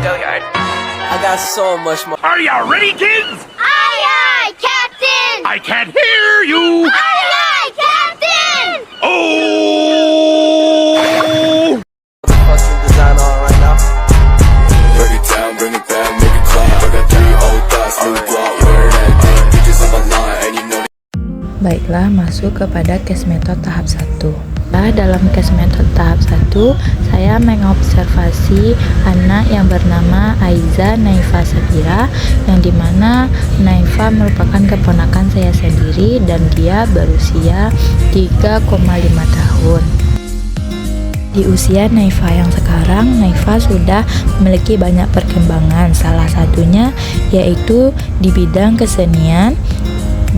tell you, I got so much more. Are you ready, kids? Aye, aye, Captain! I can't hear you. Aye, aye, Captain! Oh! Fucking design on right now. Break it down, bring it back, make it clap. I got 3 old thoughts, new block, where that thing, bitches on my line, and you know. Baiklah, masuk kepada case method tahap 1. Dalam case method tahap 1, saya mengobservasi anak yang bernama Aiza Naifa Sabira, yang dimana Naifa merupakan keponakan saya sendiri dan dia berusia 3,5 tahun. Di usia Naifa yang sekarang, Naifa sudah memiliki banyak perkembangan, salah satunya yaitu di bidang kesenian,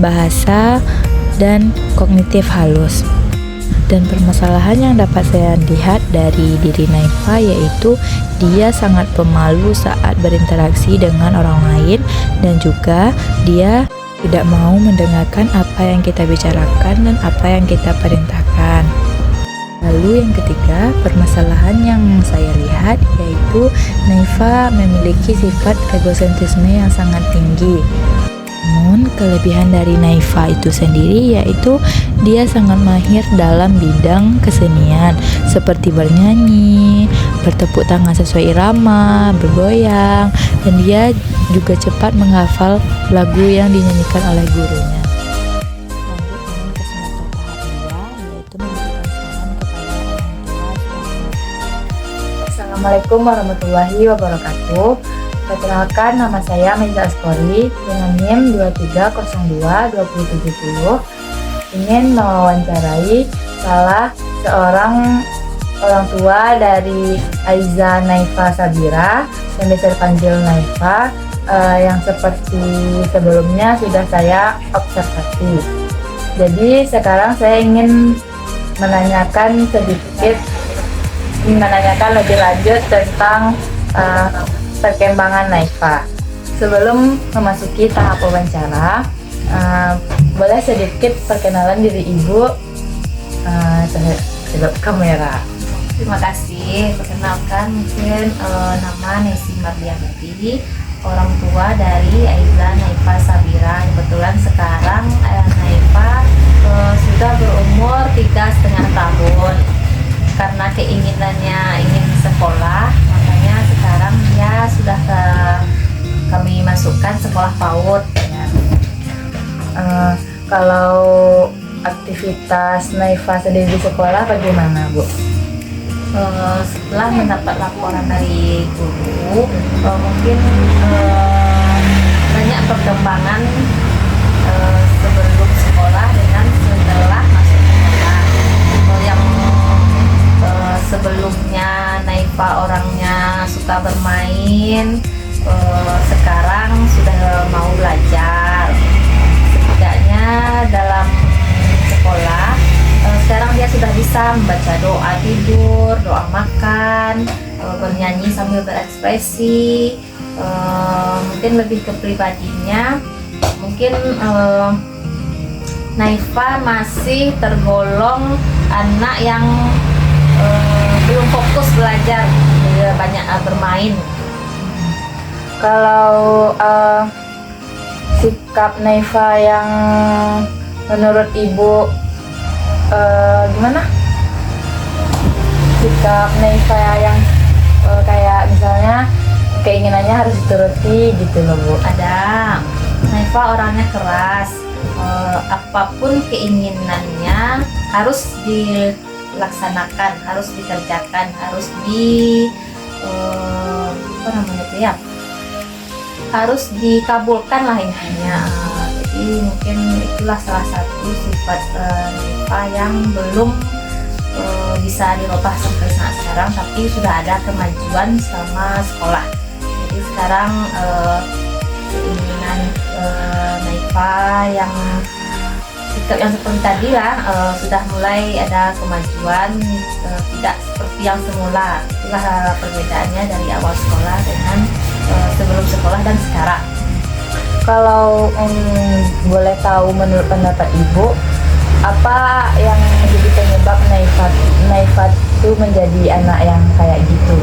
bahasa, dan kognitif halus. Dan permasalahan yang dapat saya lihat dari diri Naifa yaitu dia sangat pemalu saat berinteraksi dengan orang lain, dan juga dia tidak mau mendengarkan apa yang kita bicarakan dan apa yang kita perintahkan. Lalu yang ketiga, permasalahan yang saya lihat yaitu Naifa memiliki sifat egosentrisme yang sangat tinggi. Namun kelebihan dari Naifa itu sendiri yaitu dia sangat mahir dalam bidang kesenian seperti bernyanyi, bertepuk tangan sesuai irama, bergoyang, dan dia juga cepat menghafal lagu yang dinyanyikan oleh gurunya. Lanjut dengan kesempatan tahap 2 yaitu memberikan saran kepada orang tua. Assalamualaikum warahmatullahi wabarakatuh. Perkenalkan, nama saya Meiza Askori dengan NIM 23022070. Ingin mewawancarai salah seorang orang tua dari Aiza Naifa Sabira yang bisa dipanggil Naifa, yang seperti sebelumnya sudah saya observasi. Jadi sekarang saya ingin menanyakan lebih lanjut tentang perkembangan Naifa. Sebelum memasuki tahap wawancara, boleh sedikit perkenalan diri Ibu terhadap kamera. Terima kasih. Perkenalkan, mungkin nama Nesi Mardianti, orang tua dari Aiza Naifa Sabira. Kebetulan sekarang Naifa sudah berumur 3,5 tahun. Karena keinginannya ingin sekolah, makanya sekarang dia sudah kami masukkan sekolah PAUD. Kalau aktivitas Naifa sendiri di sekolah bagaimana, Bu? Setelah mendapat laporan dari guru, mungkin banyak perkembangan sebelum sekolah dengan setelah masuk sekolah. Yang sebelumnya Naifa orangnya suka bermain, sekarang sudah mau belajar. Setidaknya dalam sekolah sekarang dia sudah bisa membaca doa tidur, doa makan, bernyanyi sambil berekspresi. Mungkin lebih ke pribadinya, mungkin Naifa masih tergolong anak yang belum fokus belajar, banyak bermain. Kalau sikap Naifa yang menurut Ibu gimana? Sikap Naifa yang kayak misalnya keinginannya harus dituruti gitu loh, Bu. Ada. Naifa orangnya keras. Apapun keinginannya harus dilaksanakan, harus dikerjakan, harus harus dikabulkan lah intinya. Jadi mungkin itulah salah satu sifat Naifa yang belum bisa dirubah sampai saat sekarang, tapi sudah ada kemajuan selama sekolah. Jadi sekarang keinginan Naifa yang sikap yang seperti tadi lah, sudah mulai ada kemajuan, tidak seperti yang semula. Itulah perbedaannya dari awal sekolah dengan sebelum sekolah dan sekarang. Kalau boleh tahu menurut pendapat Ibu, apa yang menjadi penyebab Naifa itu menjadi anak yang kayak gitu?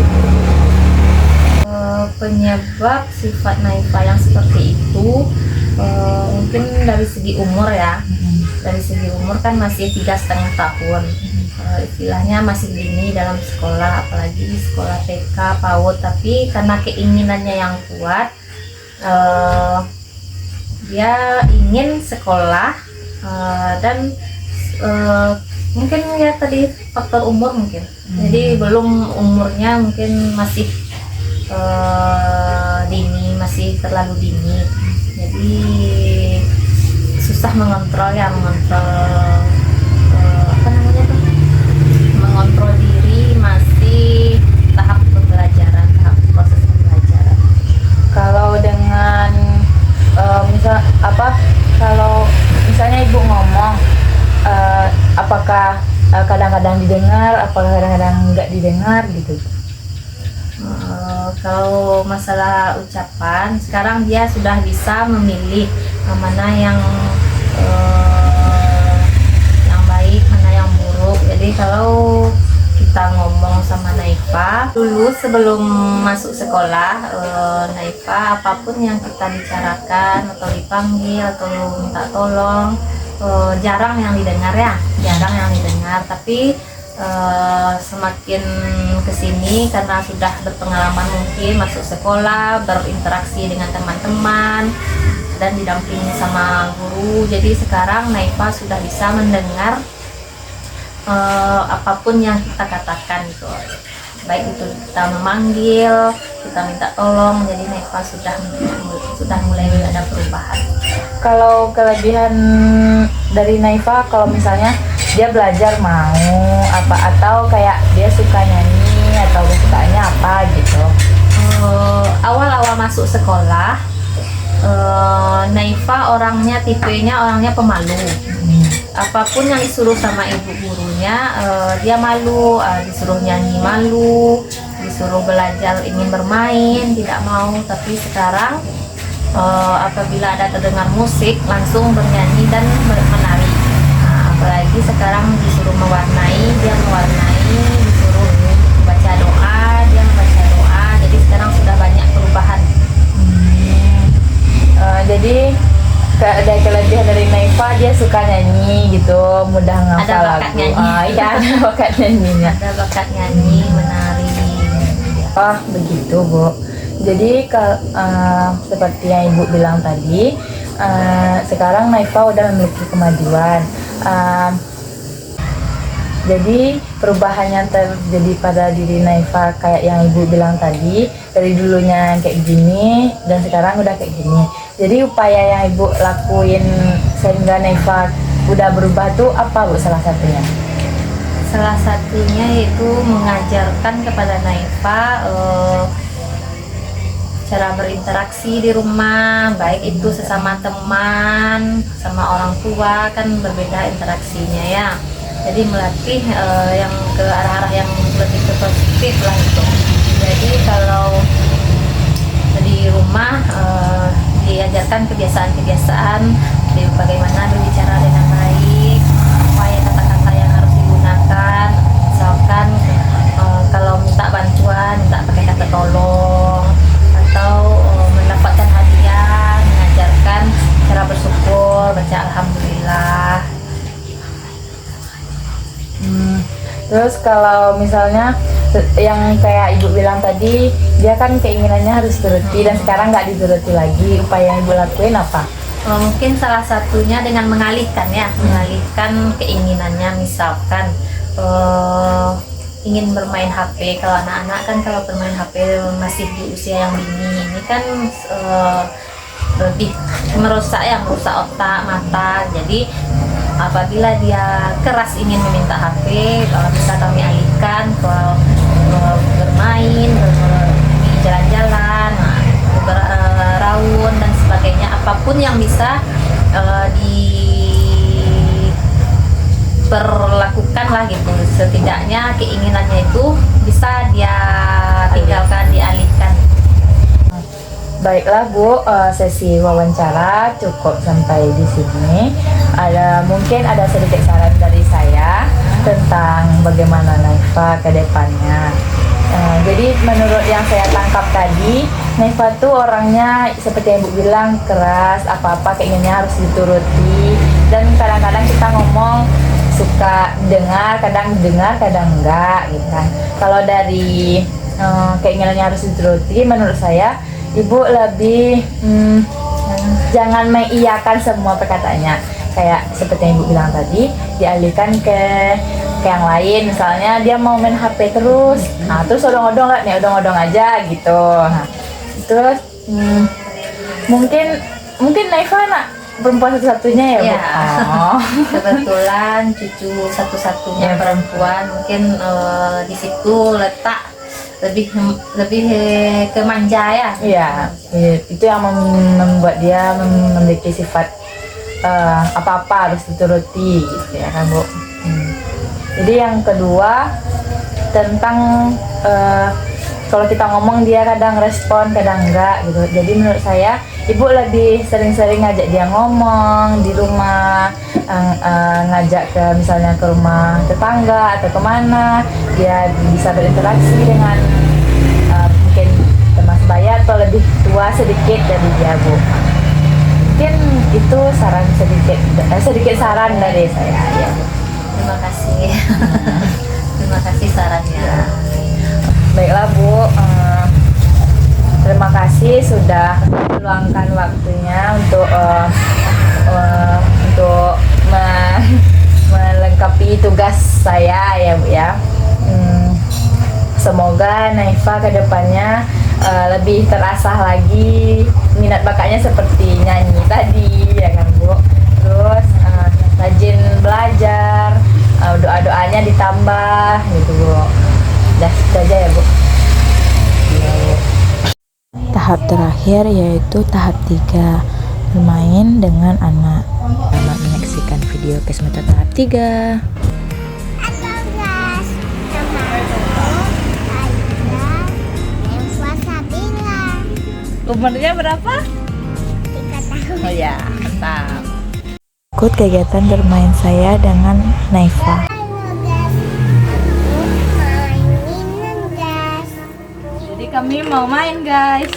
penyebab sifat Naifa yang seperti itu mungkin dari segi umur ya. Dari segi umur kan masih 3,5 tahun. Istilahnya masih dini dalam sekolah, apalagi sekolah TK, PAUD. Tapi karena keinginannya yang kuat, dia ingin sekolah dan mungkin ya tadi faktor umur mungkin. Jadi belum umurnya mungkin masih dini, masih terlalu dini. Jadi susah mengontrol apa namanya tuh? Mengontrol diri, masih tahap pembelajaran, tahap proses pembelajaran. Kalau dengan kalau misalnya ibu ngomong, apakah kadang-kadang didengar, apakah kadang-kadang nggak didengar gitu? Kalau masalah ucapan, sekarang dia sudah bisa memilih mana yang baik, mana yang buruk. Jadi kalau kita ngomong sama Naifa dulu sebelum masuk sekolah, Naifa apapun yang kita bicarakan atau dipanggil atau minta tolong, jarang yang didengar ya, jarang yang didengar. Tapi semakin kesini karena sudah berpengalaman mungkin masuk sekolah, berinteraksi dengan teman-teman dan didampingi sama guru, jadi sekarang Naifa sudah bisa mendengar apapun yang kita katakan gitu. Baik itu kita memanggil, kita minta tolong, jadi Naifa sudah mulai ada perubahan. Kalau kelebihan dari Naifa, kalau misalnya dia belajar mau apa, atau kayak dia suka nyanyi atau sukanya apa gitu. Awal-awal masuk sekolah, Naifa tipenya orangnya pemalu. Apapun yang disuruh sama ibu gurunya, dia malu. Disuruh nyanyi malu, disuruh belajar ingin bermain tidak mau. Tapi sekarang apabila ada terdengar musik langsung bernyanyi dan menari. Apalagi sekarang disuruh mewarnai, dia mewarnai, disuruh baca doa, dia membaca doa. Jadi sekarang sudah banyak perubahan. Jadi ada kelebihan dari Naifa, dia suka nyanyi gitu, mudah ngafal lagu. Iya, ada bakat nyanyinya. Ada bakat nyanyi, menari. Oh begitu Bu. Jadi seperti yang Ibu bilang tadi, sekarang Naifa udah memiliki kemajuan. Jadi perubahannya terjadi pada diri Naifa kayak yang Ibu bilang tadi, dari dulunya kayak gini dan sekarang udah kayak gini. Jadi upaya yang Ibu lakuin sehingga Naifa udah berubah tuh apa Bu salah satunya? Salah satunya yaitu mengajarkan kepada Naifa cara berinteraksi di rumah, baik itu sesama teman, sama orang tua, kan berbeda interaksinya ya. Jadi melatih yang ke arah-arah yang lebih ke positif lah itu. Jadi kalau di rumah diajarkan kebiasaan-kebiasaan bagaimana berbicara dengan baik, apa ya kata-kata yang harus digunakan. Misalkan kalau minta bantuan, minta pakai kata tolong, atau mendapatkan hadiah, mengajarkan cara bersyukur, baca alhamdulillah. Terus kalau misalnya yang kayak Ibu bilang tadi, dia kan keinginannya harus dituruti dan sekarang nggak dituruti lagi, upaya yang Ibu lakuin apa? Mungkin salah satunya dengan mengalihkan ya, mengalihkan keinginannya. Misalkan ingin bermain HP. Kalau anak-anak kan kalau bermain HP masih di usia yang dini, ini kan lebih merusak otak, mata. Jadi apabila dia keras ingin meminta HP, kalau bisa kami alihkan ke bermain, jalan-jalan, beraun dan sebagainya. Apapun yang bisa diperlakukan lah gitu. Setidaknya keinginannya itu bisa dia tinggalkan, dialihkan. Baiklah Bu, sesi wawancara cukup sampai di sini. Mungkin ada sedikit saran dari saya tentang bagaimana Naifa ke depannya. Jadi menurut yang saya tangkap tadi, Naifa tuh orangnya seperti yang Ibu bilang, keras, apa-apa keinginannya harus dituruti. Dan kadang-kadang kita ngomong suka dengar, kadang enggak gitu kan. Kalau dari keinginannya harus dituruti, menurut saya Ibu lebih jangan mengiyakan semua perkataannya. Kayak seperti yang Ibu bilang tadi, dialihkan ke yang lain. Misalnya dia mau main HP terus, terus odong-odong lah, nih odong-odong aja gitu. Terus mungkin Naifa anak perempuan satu-satunya ya, Bu? Iya. Kebetulan cucu satu-satunya perempuan, mungkin di situ letak lebih ke manja ya. Iya, itu yang membuat dia memiliki sifat apa-apa harus dituruti gitu ya kan, Bu. Jadi yang kedua tentang kalau kita ngomong dia kadang respon, kadang enggak gitu. Jadi menurut saya Ibu lebih sering-sering ngajak dia ngomong di rumah, ngajak ke misalnya ke rumah tetangga atau kemana, dia bisa berinteraksi dengan mungkin teman sebaya atau lebih tua sedikit dari dia, Bu. Mungkin itu saran sedikit saran dari saya ya. Terima kasih. Terima kasih sarannya. Baiklah, Bu, terima kasih sudah meluangkan waktunya untuk melengkapi tugas saya ya, Bu ya. Semoga Naifa kedepannya lebih terasah lagi minat bakatnya seperti nyanyi tadi ya kan, Bu. Terus rajin belajar, doa-doanya ditambah gitu, Bu. Udah itu aja ya, Bu. Tahap terakhir yaitu tahap 3, bermain dengan anak. Selamat menyaksikan video case metode tahap 3. Halo guys, nama aku Aida Naifa Sabila. Umurnya berapa? 3 tahun. Oh ya, mantap. Ikut kegiatan bermain saya dengan Naifa. Halo guys, mainin guys. Jadi kami mau main, guys.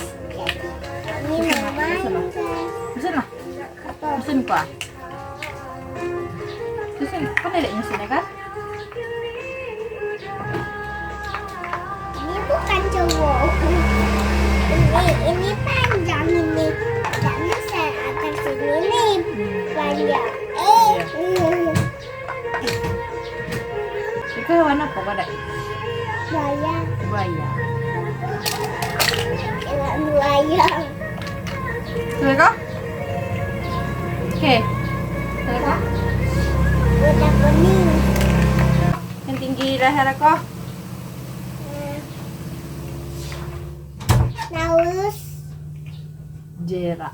Ini mau main guys. Pesen lah. Pesen kuah. Pesen, kan ada nyusun ya kan? Ini bukan cowok. Ini panjang ini. Karena saya atas sini nih panjang. Itu warna apa pada? Buaya, Buaya. jangan buaya. Tuh kok? Oke. Tuh kok? Udah kuning. Yang tinggi leher kok? Naus,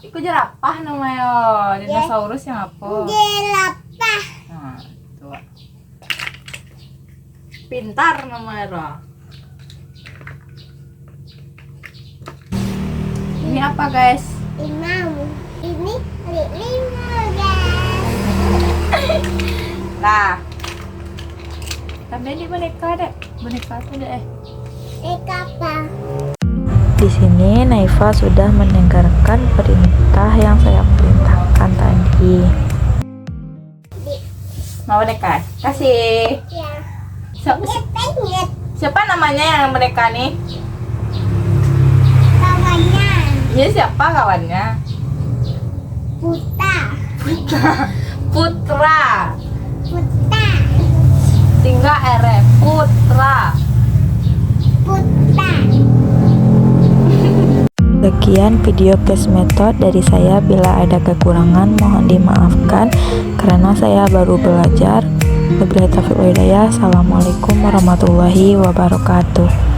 Iku jerapah namanya. Dinosaurus yang apa? jelapah. Nah, itu. Pintar namanya. Ini apa, guys? Imam. Ini lima guys. Nah. Tambahin di boneka deh. Boneka tuh deh. Apa? Di sini Naifa sudah mendengarkan perintah yang saya perintahkan tadi. Mau boneka? Kasih. Ya. Siapa, siapa namanya yang boneka nih? Kawannya Iya, siapa kawannya? Puta. Putra. Puta. Tinggal RF. Putra. Puta. Sekian video case method dari saya. Bila ada kekurangan mohon dimaafkan karena saya baru belajar. Wabillahi taufiq wal hidayah. Assalamualaikum warahmatullahi wabarakatuh.